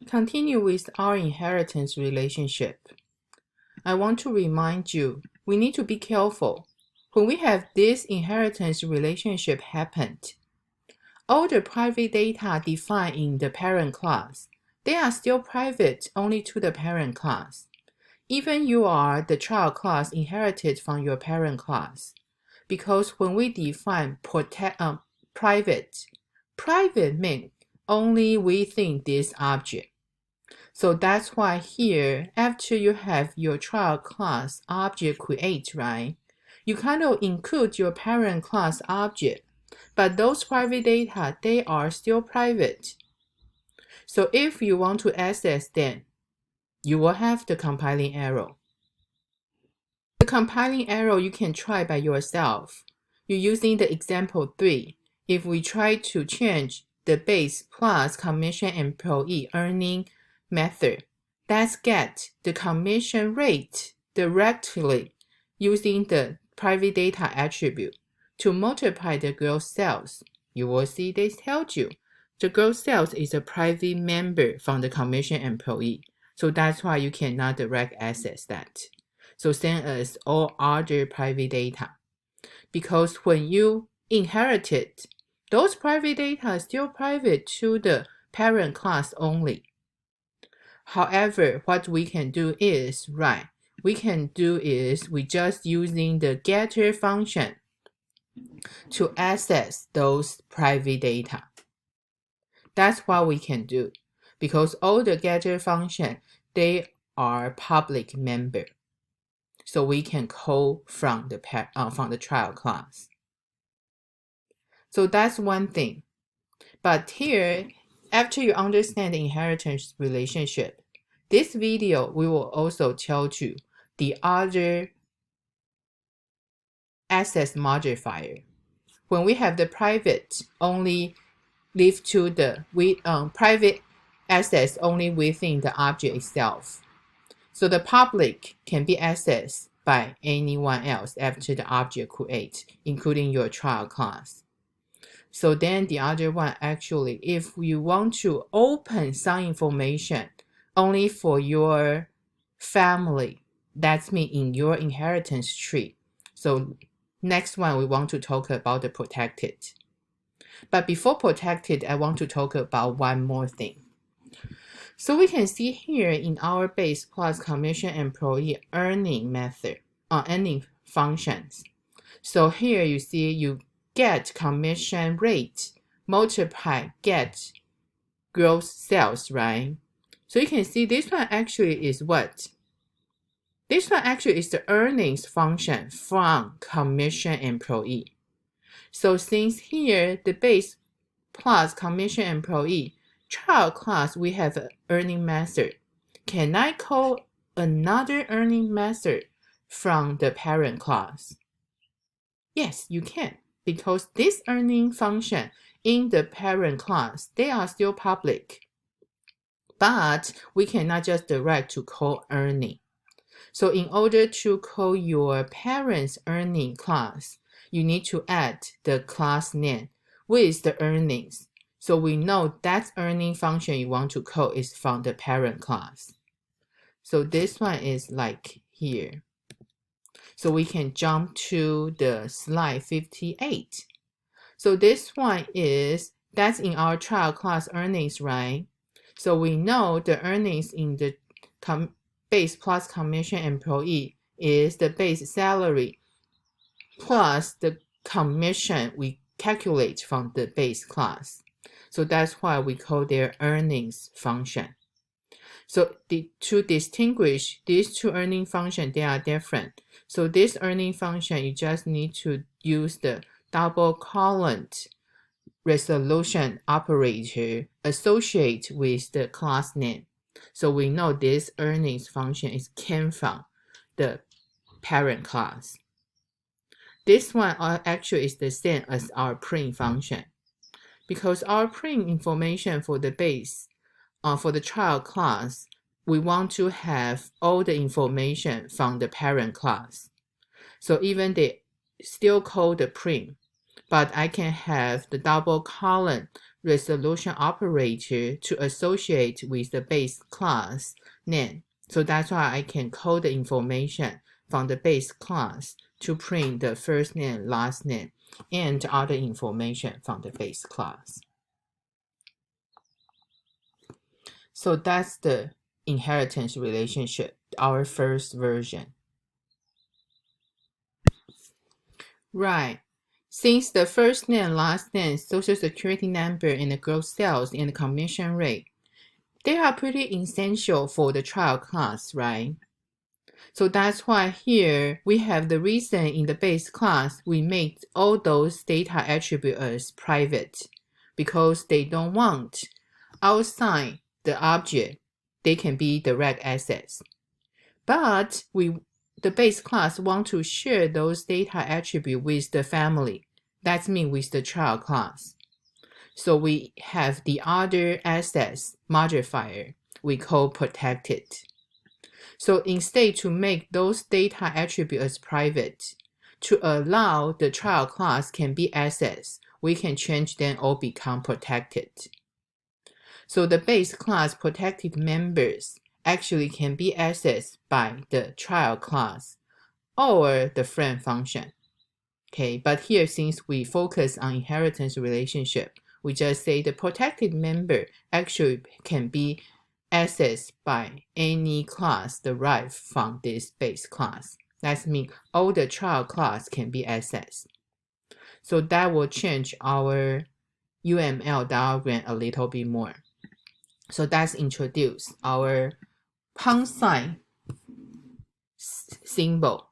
Continue with our inheritance relationship. I want to remind you, we need to be careful. When we have this inheritance relationship happened, all the private data defined in the parent class, they are still private only to the parent class. Even you are the child class inherited from your parent class. Because when we define private means only within this object. So that's why here, after you have your child class object create, right? You kind of include your parent class object, but those private data, they are still private. So if you want to access them, you will have the compiling error. The compiling error you can try by yourself. You're using the example 3. If we try to change the base plus commission employee earning method, let's get the commission rate directly using the private data attribute to multiply the gross sales. You will see they told you the gross sales is a private member from the commission employee. So that's why you cannot direct access that. So same as all other private data. Because when you inherited, those private data are still private to the parent class only. However, what we can do is, we just using the getter function to access those private data. That's what we can do. Because all the getter function, they are public member. So we can call from the child class. So that's one thing. But here, after you understand the inheritance relationship, this video we will also tell you the other access modifier. When we have the private only leave to the private access only within the object itself. So the public can be accessed by anyone else after the object create, including your child class. So then the other one, actually, if you want to open some information only for your family, that's mean in your inheritance tree. So next one, we want to talk about the protected. But before protected, I want to talk about one more thing. So we can see here in our base plus commission employee earning method, earning functions. So here you see you get commission rate multiply get gross sales, right? So you can see this one actually is what? This one actually is the earnings function from commission employee. So since here the base plus commission employee child class, we have an earning method. Can I call another earning method from the parent class? Yes, you can, because this earning function in the parent class, they are still public. But we cannot just direct to call earning. So in order to call your parent's earning class, you need to add the class name with the earnings. So we know that earning function you want to call is from the parent class. So this one is like here. So we can jump to the slide 58. So this one that's in our child class earnings, right? So we know the earnings in the base plus commission employee is the base salary plus the commission we calculate from the base class. So that's why we call their earnings function. So to distinguish these two earning functions, they are different. So this earning function, you just need to use the double column resolution operator associated with the class name. So we know this earnings function came from the parent class. This one actually is the same as our print function. Because our print information for the base, for the child class, we want to have all the information from the parent class. So even they still call the print, but I can have the double column resolution operator to associate with the base class name. So that's why I can call the information from the base class to print the first name, last name, and other information from the base class. So that's the inheritance relationship, our first version. Right. Since the first name, last name, social security number, and the gross sales and the commission rate, they are pretty essential for the child class, right? So that's why here we have the reason in the base class we make all those data attributes as private because they don't want outside the object, they can be direct access. But the base class want to share those data attributes with the family. That means with the child class. So we have the other access modifier we call protected. So instead to make those data attributes as private, to allow the child class can be accessed, we can change them all become protected. So the base class protected members actually can be accessed by the child class or the friend function. Okay, but here since we focus on inheritance relationship, we just say the protected member actually can be accessed by any class derived from this base class. That means all the child class can be accessed. So that will change our UML diagram a little bit more. So that's introduce our pound sign symbol.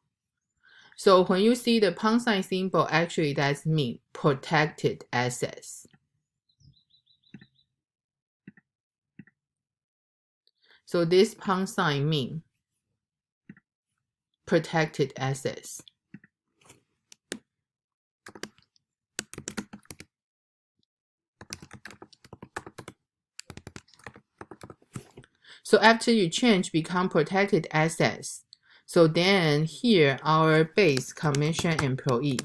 So when you see the pound sign symbol, actually that means protected access. So this pound sign means protected access. So after you change become protected access, so then here our base commission employee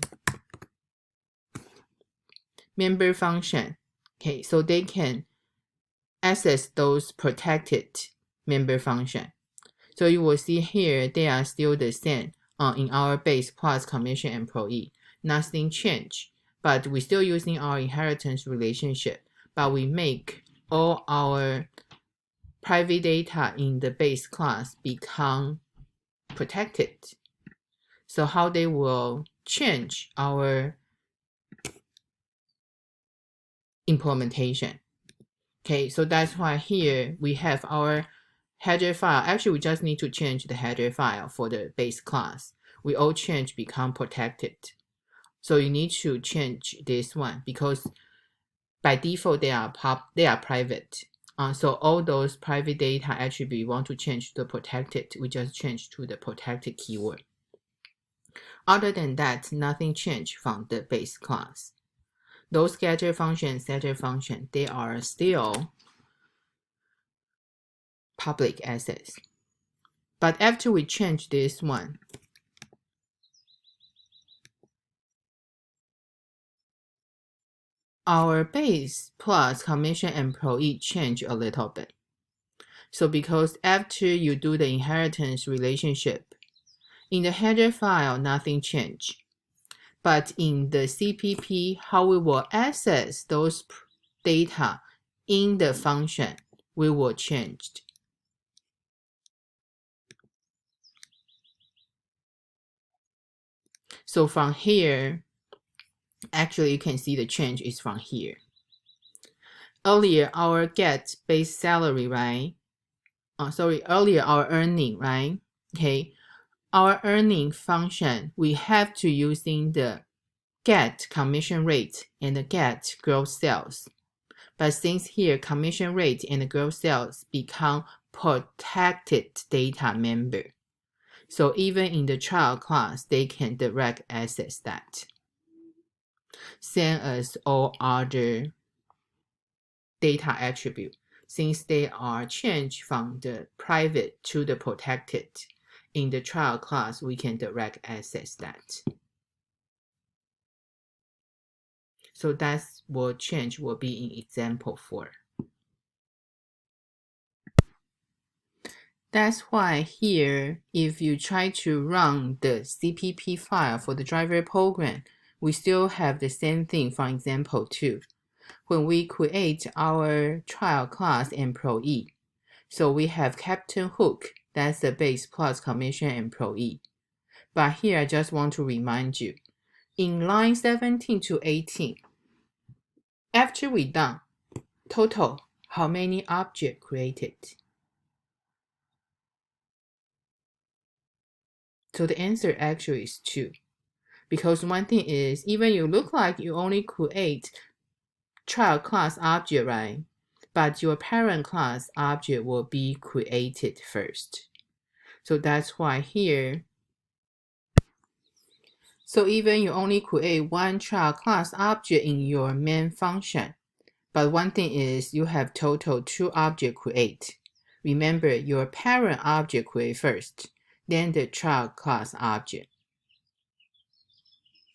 member function, okay, so they can access those protected member function. So you will see here they are still the same in our base plus commission employee. Nothing changed, but we're still using our inheritance relationship, but we make all our private data in the base class become protected. So how they will change our implementation. Okay, so that's why here we have our header file. Actually, we just need to change the header file for the base class. We all change become protected. So you need to change this one because by default they are private. So all those private data attribute you want to change to the protected, we just change to the protected keyword. Other than that, nothing changed from the base class. Those getter function, setter function, they are still public access. But after we change this one, our base plus commission employee change a little bit. So because after you do the inheritance relationship, in the header file, nothing changed. But in the CPP, how we will access those data in the function, we will change. So from here, actually you can see the change is from here. Earlier, our get base salary, right? Earlier our earning, right? Okay, our earning function, we have to using the get commission rate and the get gross sales. But since here commission rate and the gross sales become protected data member, so even in the child class, they can direct access that. Same as all other data attribute, since they are changed from the private to the protected. In the child class, we can direct access that. So that's what change will be in example 4. That's why here, if you try to run the CPP file for the driver program, we still have the same thing from example 2. When we create our trial class employee, so we have Captain Hook, that's the base plus commission employee. But here I just want to remind you, in line 17 to 18, after we done, total, how many objects created? So the answer actually is 2. Because one thing is, even you look like you only create child class object, right? But your parent class object will be created first. So that's why here, so even you only create one child class object in your main function, but one thing is you have total 2 objects create. Remember, your parent object create first, then the child class object.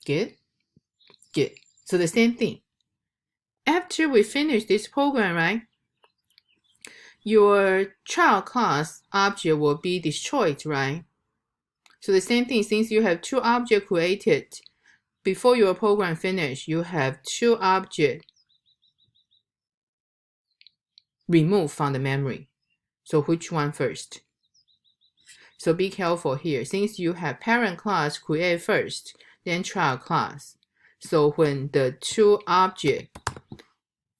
Good? Good. So the same thing. After we finish this program, right, your child class object will be destroyed, right? So the same thing, since you have 2 objects created, before your program finish, you have 2 objects removed from the memory. So which one first? So be careful here. Since you have parent class create first, then child class. So when the 2 objects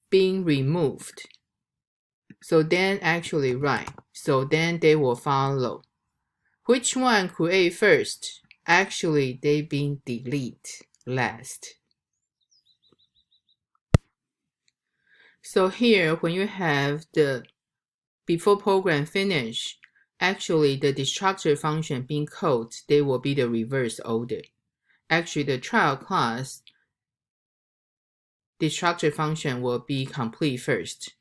being removed, so then actually right. So then they will follow. Which one create first? Actually, they being delete last. So here, when you have the before program finish, actually the destructor function being called, they will be the reverse order. Actually, the child class destructor function will be complete first,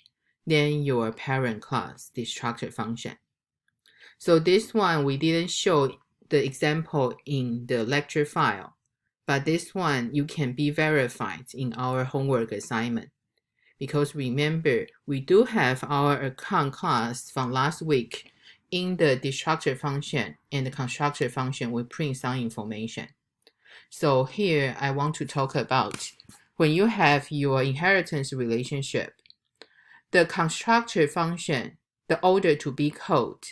then your parent class destructor function. So this one, we didn't show the example in the lecture file, but this one you can be verified in our homework assignment. Because remember, we do have our account class from last week. In the destructor function and the constructor function, we print some information. So here I want to talk about when you have your inheritance relationship, the constructor function, the order to be called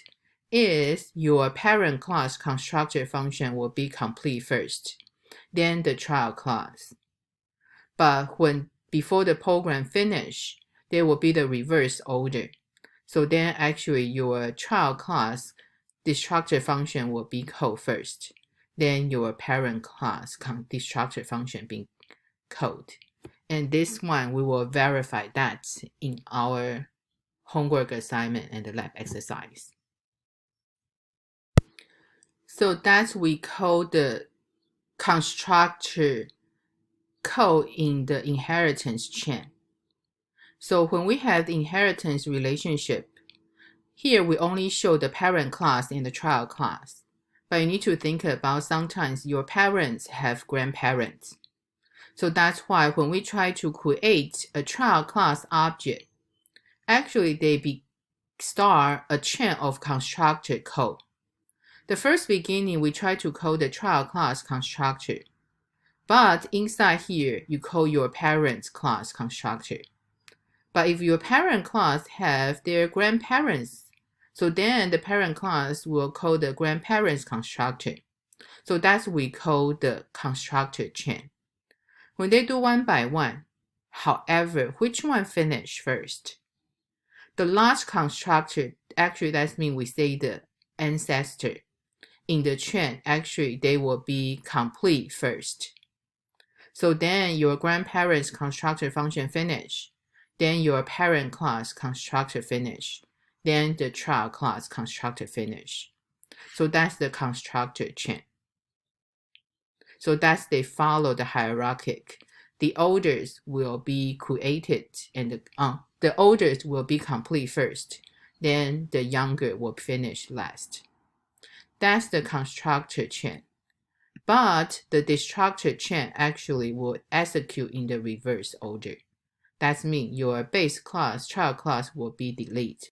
is your parent class constructor function will be complete first, then the child class. But when before the program finish, there will be the reverse order. So then actually your child class destructor function will be called first, then your parent class destructor function being called. And this one we will verify that in our homework assignment and the lab exercise. So that's we call the constructor code in the inheritance chain. So when we have the inheritance relationship, here we only show the parent class and the child class. But you need to think about sometimes your parents have grandparents. So that's why when we try to create a child class object, actually they start a chain of constructor code. The first beginning, we try to call the child class constructor. But inside here, you call your parent's class constructor. But if your parent class have their grandparents, so then the parent class will call the grandparents constructor. So that's what we call the constructor chain. When they do one by one, however, which one finish first? The last constructor, actually that means we say the ancestor. In the chain, actually they will be complete first. So then your grandparents constructor function finish, then your parent class constructor finish, then the child class constructor finish. So that's the constructor chain. So that's they follow the hierarchic. The orders will be created and the orders will be complete first, then the younger will finish last. That's the constructor chain. but the destructor chain actually will execute in the reverse order. That means your base class, child class will be deleted.